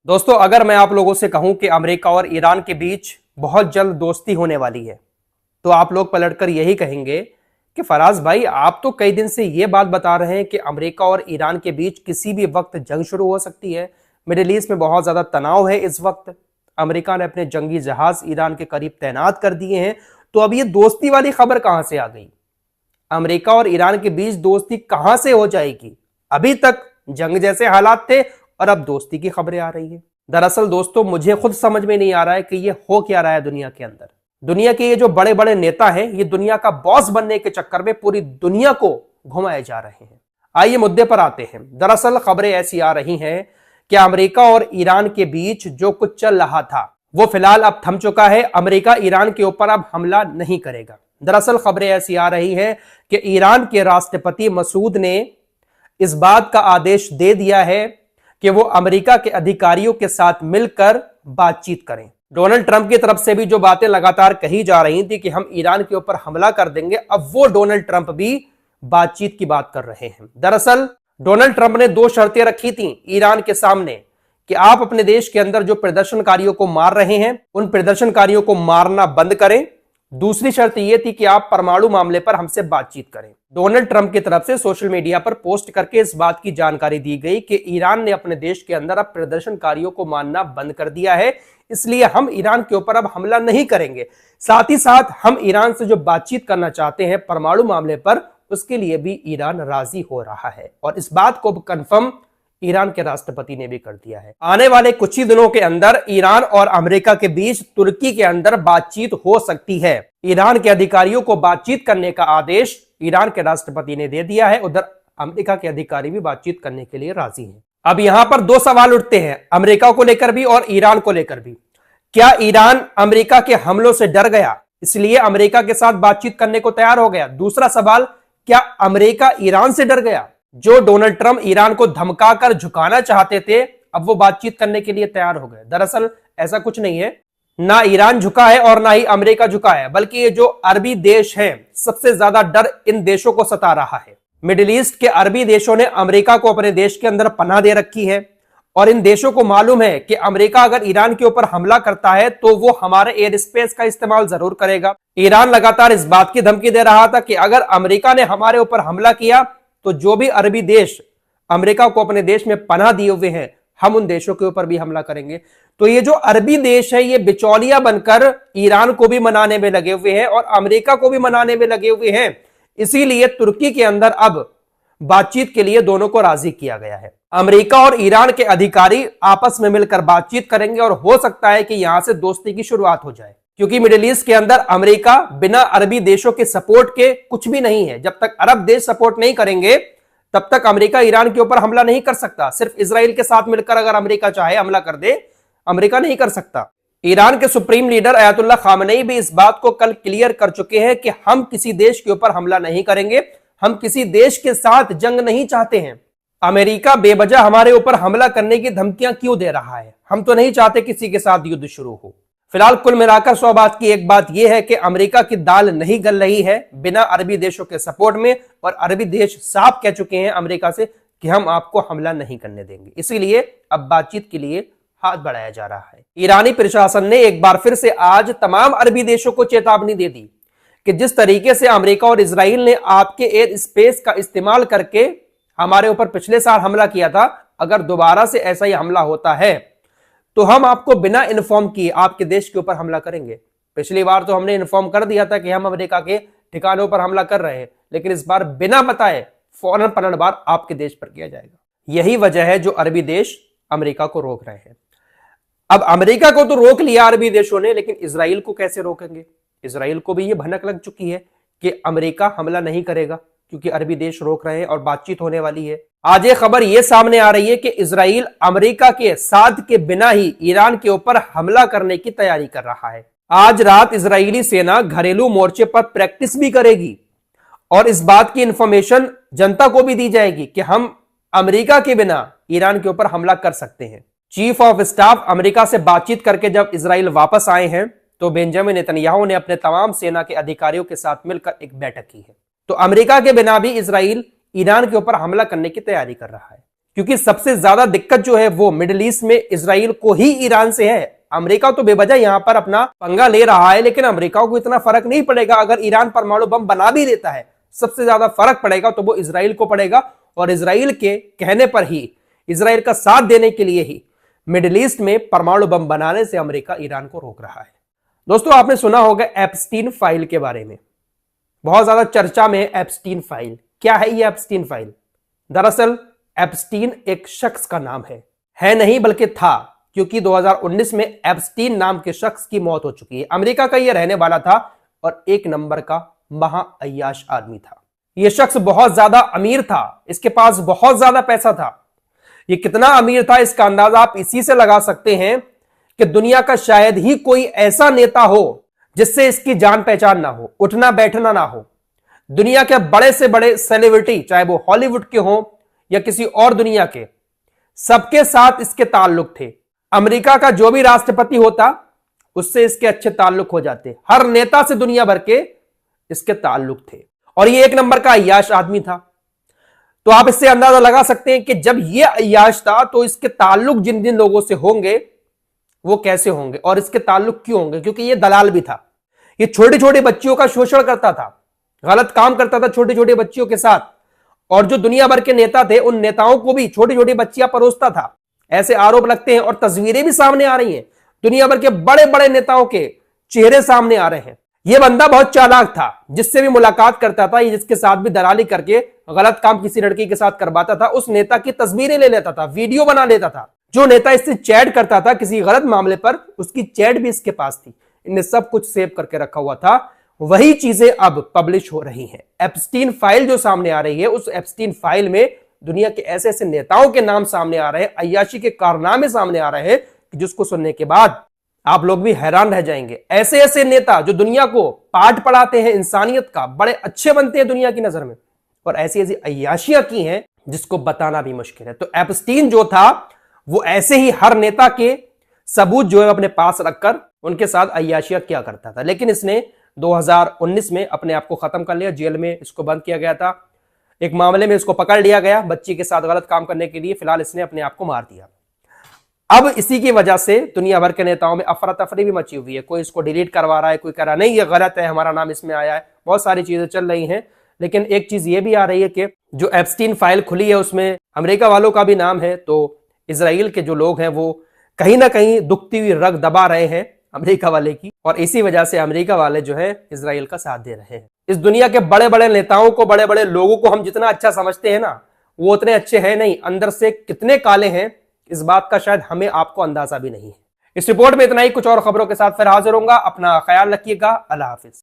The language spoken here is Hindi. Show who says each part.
Speaker 1: दोस्तों, अगर मैं आप लोगों से कहूं कि अमेरिका और ईरान के बीच बहुत जल्द दोस्ती होने वाली है, तो आप लोग पलटकर यही कहेंगे कि फराज भाई, आप तो कई दिन से ये बात बता रहे हैं कि अमेरिका और ईरान के बीच किसी भी वक्त जंग शुरू हो सकती है। मिडिल ईस्ट में बहुत ज्यादा तनाव है इस वक्त। अमेरिका ने अपने जंगी जहाज ईरान के करीब तैनात कर दिए हैं। तो अब ये दोस्ती वाली खबर कहां से आ गई? अमेरिका और ईरान के बीच दोस्ती कहां से हो जाएगी? अभी तक जंग जैसे हालात थे और अब दोस्ती की खबरें आ रही है। दरअसल दोस्तों, मुझे खुद समझ में नहीं आ रहा है कि ये हो क्या रहा है दुनिया के अंदर। दुनिया के ये जो बड़े बड़े नेता हैं, ये दुनिया का बॉस बनने के चक्कर में पूरी दुनिया को घुमाए जा रहे हैं। आइए मुद्दे पर आते हैं। दरअसल खबरें ऐसी आ रही हैं कि अमेरिका और ईरान के बीच जो कुछ चल रहा था वो फिलहाल अब थम चुका है। अमेरिका ईरान के ऊपर अब हमला नहीं करेगा। दरअसल खबरें ऐसी आ रही हैं कि ईरान के राष्ट्रपति मसूद ने इस बात का आदेश दे दिया है कि वो अमेरिका के अधिकारियों के साथ मिलकर बातचीत करें। डोनाल्ड ट्रंप की तरफ से भी जो बातें लगातार कही जा रही थी कि हम ईरान के ऊपर हमला कर देंगे, अब वो डोनाल्ड ट्रंप भी बातचीत की बात कर रहे हैं। दरअसल डोनाल्ड ट्रंप ने दो शर्तें रखी थी ईरान के सामने कि आप अपने देश के अंदर जो प्रदर्शनकारियों को मार रहे हैं, उन प्रदर्शनकारियों को मारना बंद करें। दूसरी शर्त यह थी कि आप परमाणु मामले पर हमसे बातचीत करें। डोनाल्ड ट्रंप की तरफ से सोशल मीडिया पर पोस्ट करके इस बात की जानकारी दी गई कि ईरान ने अपने देश के अंदर अब प्रदर्शनकारियों को मारना बंद कर दिया है, इसलिए हम ईरान के ऊपर अब हमला नहीं करेंगे। साथ ही साथ हम ईरान से जो बातचीत करना चाहते हैं परमाणु मामले पर, उसके लिए भी ईरान राजी हो रहा है। और इस बात को कंफर्म ईरान के राष्ट्रपति ने भी कर दिया है। आने वाले कुछ ही दिनों के अंदर ईरान और अमेरिका के बीच तुर्की के अंदर बातचीत हो सकती है। ईरान के अधिकारियों को बातचीत करने का आदेश ईरान के राष्ट्रपति ने दे दिया है। उधर अमेरिका के अधिकारी भी बातचीत करने के लिए राजी हैं। अब यहां पर दो सवाल उठते हैं, अमेरिका को लेकर भी और ईरान को लेकर भी। क्या ईरान अमेरिका के हमलों से डर गया, इसलिए अमेरिका के साथ बातचीत करने को तैयार हो गया? दूसरा सवाल, क्या अमेरिका ईरान से डर गया? जो डोनाल्ड ट्रंप ईरान को धमकाकर झुकाना चाहते थे, अब वो बातचीत करने के लिए तैयार हो गए। दरअसल ऐसा कुछ नहीं है, ना ईरान झुका है और ना ही अमेरिका झुका है, बल्कि ये जो अरबी देश हैं, सबसे ज्यादा डर इन देशों को सता रहा है। मिडिल ईस्ट के अरबी देशों ने अमेरिका को अपने देश के अंदर पनाह दे रखी है और इन देशों को मालूम है कि अमेरिका अगर ईरान के ऊपर हमला करता है तो वो हमारे एयर स्पेस का इस्तेमाल जरूर करेगा। ईरान लगातार इस बात की धमकी दे रहा था कि अगर अमेरिका ने हमारे ऊपर हमला किया तो जो भी अरबी देश अमेरिका को अपने देश में पनाह दिए हुए हैं, हम उन देशों के ऊपर भी हमला करेंगे। तो ये जो अरबी देश है, ये बिचौलिया बनकर ईरान को भी मनाने में लगे हुए हैं और अमेरिका को भी मनाने में लगे हुए हैं। इसीलिए तुर्की के अंदर अब बातचीत के लिए दोनों को राजी किया गया है। अमेरिका और ईरान के अधिकारी आपस में मिलकर बातचीत करेंगे और हो सकता है कि यहां से दोस्ती की शुरुआत हो जाए, क्योंकि मिडिल ईस्ट के अंदर अमेरिका बिना अरबी देशों के सपोर्ट के कुछ भी नहीं है। जब तक अरब देश सपोर्ट नहीं करेंगे तब तक अमेरिका ईरान के ऊपर हमला नहीं कर सकता। सिर्फ इजराइल के साथ मिलकर अगर अमेरिका चाहे हमला कर दे, अमेरिका नहीं कर सकता। ईरान के सुप्रीम लीडर अयातुल्लाह खामेनी भी इस बात को कल क्लियर कर चुके हैं कि हम किसी देश के ऊपर हमला नहीं करेंगे, हम किसी देश के साथ जंग नहीं चाहते हैं। अमेरिका बेवजह हमारे ऊपर हमला करने की धमकियां क्यों दे रहा है? हम तो नहीं चाहते किसी के साथ युद्ध शुरू हो। फिलहाल कुल मिलाकर 100 बात की एक बात यह है कि अमेरिका की दाल नहीं गल रही है बिना अरबी देशों के सपोर्ट में, और अरबी देश साफ कह चुके हैं अमेरिका से कि हम आपको हमला नहीं करने देंगे। इसीलिए अब बातचीत के लिए हाथ बढ़ाया जा रहा है। ईरानी प्रशासन ने एक बार फिर से आज तमाम अरबी देशों को चेतावनी दे दी कि जिस तरीके से अमेरिका और इजराइल ने आपके एयर स्पेस का इस्तेमाल करके हमारे ऊपर पिछले साल हमला किया था, अगर दोबारा से ऐसा ही हमला होता है तो हम आपको बिना इन्फॉर्म किए आपके देश के ऊपर हमला करेंगे। पिछली बार तो हमने इन्फॉर्म कर दिया था कि हम अमेरिका के ठिकानों पर हमला कर रहे हैं, लेकिन इस बार बिना बताए फौरन पलटवार आपके देश पर किया जाएगा। यही वजह है जो अरबी देश अमेरिका को रोक रहे हैं। अब अमेरिका को तो रोक लिया अरबी देशों ने, लेकिन इजराइल को कैसे रोकेंगे? इजराइल को भी यह भनक लग चुकी है कि अमेरिका हमला नहीं करेगा क्योंकि अरबी देश रोक रहे हैं और बातचीत होने वाली है। आज ये खबर यह सामने आ रही है कि इजराइल अमेरिका के साथ के बिना ही ईरान के ऊपर हमला करने की तैयारी कर रहा है। आज रात इजरायली सेना घरेलू मोर्चे पर प्रैक्टिस भी करेगी और इस बात की इंफॉर्मेशन जनता को भी दी जाएगी कि हम अमेरिका के बिना ईरान के ऊपर हमला कर सकते हैं। चीफ ऑफ स्टाफ अमेरिका से बातचीत करके जब इजराइल वापस आए हैं तो बेंजामिन नेतन्याहू ने अपने तमाम सेना के अधिकारियों के साथ मिलकर एक बैठक की है। तो अमेरिका के बिना भी इजराइल ईरान के ऊपर हमला करने की तैयारी कर रहा है। क्योंकि सबसे ज्यादा दिक्कत जो है वो मिडिल ईस्ट में इजराइल को ही ईरान से है। अमेरिका तो बेवजह यहां पर अपना पंगा ले रहा है, लेकिन अमेरिका को इतना फर्क नहीं पड़ेगा। अगर ईरान परमाणु बम बना भी देता है, सबसे ज्यादा फर्क पड़ेगा तो वो इजराइल को पड़ेगा, और इजराइल के कहने पर ही, इजराइल का साथ देने के लिए ही मिडिल ईस्ट में परमाणु बम बनाने से अमेरिका ईरान को रोक रहा है। दोस्तों, आपने सुना होगा एप्स्टीन फाइल के बारे में, बहुत ज्यादा चर्चा में एप्स्टीन फाइल। क्या है ये एप्स्टीन फाइल? दरअसल एप्स्टीन एक शख्स का नाम है नहीं बल्कि था, क्योंकि 2019 में एप्स्टीन नाम के शख्स की मौत हो चुकी है। अमेरिका का यह रहने वाला था और एक नंबर का महाअय्याश आदमी था। यह शख्स बहुत ज्यादा अमीर था, इसके पास बहुत ज्यादा पैसा था। ये कितना अमीर था इसका अंदाजा आप इसी से लगा सकते हैं कि दुनिया का शायद ही कोई ऐसा नेता हो जिससे इसकी जान पहचान ना हो, उठना बैठना ना हो। दुनिया के बड़े से बड़े सेलिब्रिटी, चाहे वो हॉलीवुड के हों या किसी और दुनिया के, सबके साथ इसके ताल्लुक थे। अमेरिका का जो भी राष्ट्रपति होता उससे इसके अच्छे ताल्लुक हो जाते। हर नेता से दुनिया भर के इसके ताल्लुक थे, और ये एक नंबर का अय्याश आदमी था। तो आप इससे अंदाजा लगा सकते हैं कि जब ये अय्याश था तो इसके ताल्लुक जिन जिन लोगों से होंगे वो कैसे होंगे, और इसके ताल्लुक क्यों होंगे? क्योंकि ये दलाल भी था। ये छोटे छोटे बच्चियों का शोषण करता था, गलत काम करता था छोटे छोटे बच्चियों के साथ, और जो दुनिया भर के नेता थे उन नेताओं को भी छोटी छोटी बच्चियां परोसता था। ऐसे आरोप लगते हैं और तस्वीरें भी सामने आ रही हैं। दुनिया भर के बड़े बड़े नेताओं के चेहरे सामने आ रहे हैं। यह बंदा बहुत चालाक था, जिससे भी मुलाकात करता था, जिसके साथ भी दलाली करके गलत काम किसी लड़की के साथ करवाता था, उस नेता की तस्वीरें ले लेता था, वीडियो बना लेता था। जो नेता इससे चैट करता था किसी गलत मामले पर, उसकी चैट भी इसके पास थी। इनने सब कुछ सेव करके रखा हुआ था। वही चीजें अब पब्लिश हो रही हैं। एप्स्टीन फाइल जो सामने आ रही है, उस एप्स्टीन फाइल में दुनिया के ऐसे ऐसे नेताओं के नाम सामने आ रहे हैं, अय्याशी के कारनामे सामने आ रहे हैं, जिसको सुनने के बाद आप लोग भी हैरान रह जाएंगे। ऐसे ऐसे नेता जो दुनिया को पाठ पढ़ाते हैं इंसानियत का, बड़े अच्छे बनते हैं दुनिया की नजर में, और ऐसी ऐसी अय्याशियां की हैं जिसको बताना भी मुश्किल है। तो एप्स्टीन जो था वो ऐसे ही हर नेता के सबूत जो है अपने पास रखकर उनके साथ अय्याशियां किया करता था। लेकिन इसने 2019 में अपने आप को खत्म कर लिया, जेल में इसको बंद किया गया था। एक मामले में इसको पकड़ लिया गया बच्ची के साथ गलत काम करने के लिए। फिलहाल इसने अपने आप को मार दिया। अब इसी की वजह से दुनिया भर के नेताओं में अफरा तफरी भी मची हुई है। कोई इसको डिलीट करवा रहा है, कोई कह रहा नहीं ये गलत है, हमारा नाम इसमें आया है। बहुत सारी चीजें चल रही हैं, लेकिन एक चीज ये भी आ रही है कि जो एप्स्टीन फाइल खुली है उसमें अमेरिका वालों का भी नाम है। तो इजराइल के जो लोग हैं वो कहीं ना कहीं दुखती हुई रग दबा रहे हैं अमेरिका वाले की, और इसी वजह से अमेरिका वाले जो है इजराइल का साथ दे रहे हैं। इस दुनिया के बड़े बड़े नेताओं को, बड़े बड़े लोगों को हम जितना अच्छा समझते हैं ना, वो उतने अच्छे हैं नहीं। अंदर से कितने काले हैं इस बात का शायद हमें आपको अंदाजा भी नहीं है। इस रिपोर्ट में इतना ही। कुछ और खबरों के साथ फिर हाजिर होऊंगा। अपना ख्याल रखिएगा। अल्लाह हाफिज।